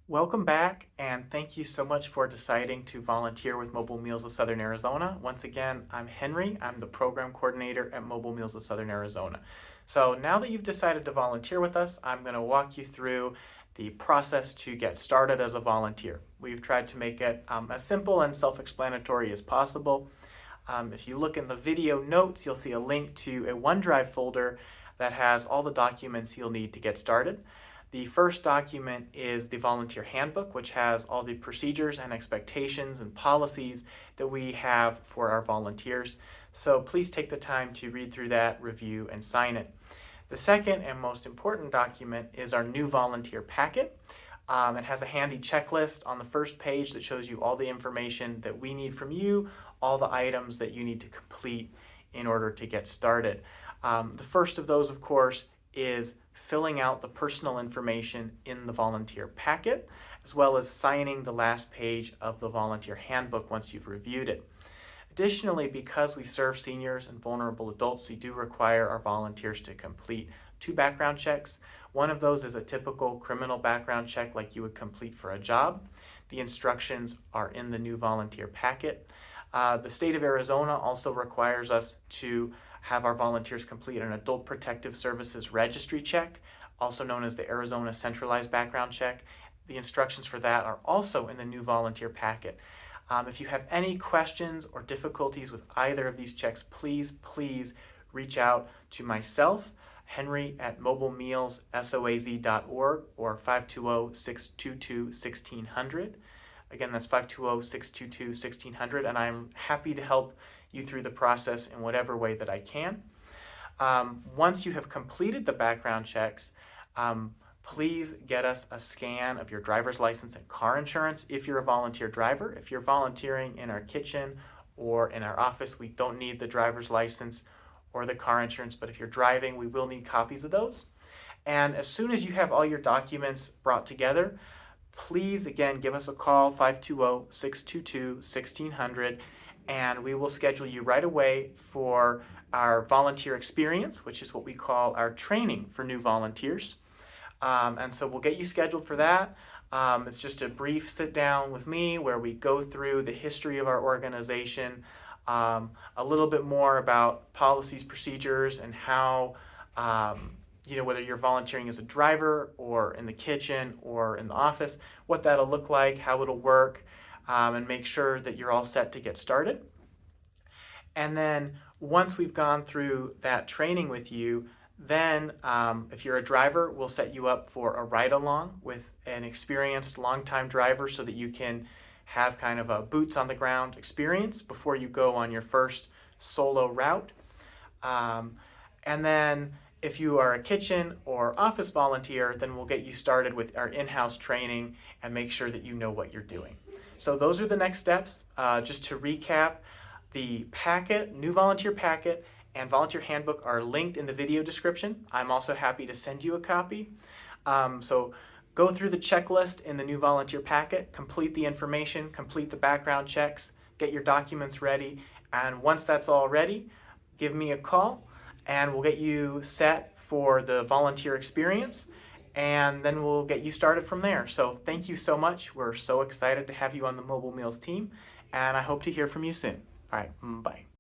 Welcome back, and thank you so much for deciding to volunteer with Mobile Meals of Southern Arizona. Once again, I'm Henry. I'm the program coordinator at Mobile Meals of Southern Arizona. So now that you've decided to volunteer with us, I'm going to walk you through the process to get started as a volunteer. We've tried to make it as simple and self-explanatory as possible. If you look in the video notes, you'll see a link to a OneDrive folder that has all the documents you'll need to get started. The first document is the volunteer handbook, which has all the procedures and expectations and policies that we have for our volunteers. So please take the time to read through that, review, and sign it. The second and most important document is our new volunteer packet. It has a handy checklist on the first page that shows you all the information that we need from you, all the items that you need to complete in order to get started. The first of those, of course, is filling out the personal information in the volunteer packet, as well as signing the last page of the volunteer handbook once you've reviewed it. Additionally, because we serve seniors and vulnerable adults, we do require our volunteers to complete 2 background checks. One of those is a typical criminal background check like you would complete for a job. The instructions are in the new volunteer packet. The state of Arizona also requires us to have our volunteers complete an Adult Protective Services Registry check, also known as the Arizona Centralized Background Check. The instructions for that are also in the new volunteer packet. If you have any questions or difficulties with either of these checks, please reach out to myself, Henry at mobilemealssoaz.org, or 520-622-1600. Again, that's 520-622-1600, and I'm happy to help you through the process in whatever way that I can. Once you have completed the background checks, please get us a scan of your driver's license and car insurance if you're a volunteer driver. If you're volunteering in our kitchen or in our office, we don't need the driver's license or the car insurance, but if you're driving, we will need copies of those. And as soon as you have all your documents brought together, please, again, give us a call, 520-622-1600, and we will schedule you right away for our volunteer experience, which is what we call our training for new volunteers. And so we'll get you scheduled for that. It's just a brief sit down with me where we go through the history of our organization, a little bit more about policies, procedures, and how whether you're volunteering as a driver or in the kitchen or in the office, what that'll look like, how it'll work, and make sure that you're all set to get started. And then once we've gone through that training with you, then if you're a driver, we'll set you up for a ride-along with an experienced longtime driver so that you can have kind of a boots on the ground experience before you go on your first solo route. And then if you are a kitchen or office volunteer, then we'll get you started with our in-house training and make sure that you know what you're doing. So those are the next steps. Just to recap, the packet, new volunteer packet, and volunteer handbook are linked in the video description. I'm also happy to send you a copy. So go through the checklist in the new volunteer packet, complete the information, complete the background checks, get your documents ready, and once that's all ready, give me a call and we'll get you set for the volunteer experience, and then we'll get you started from there. So thank you so much. We're so excited to have you on the Mobile Meals team, and I hope to hear from you soon. All right, bye.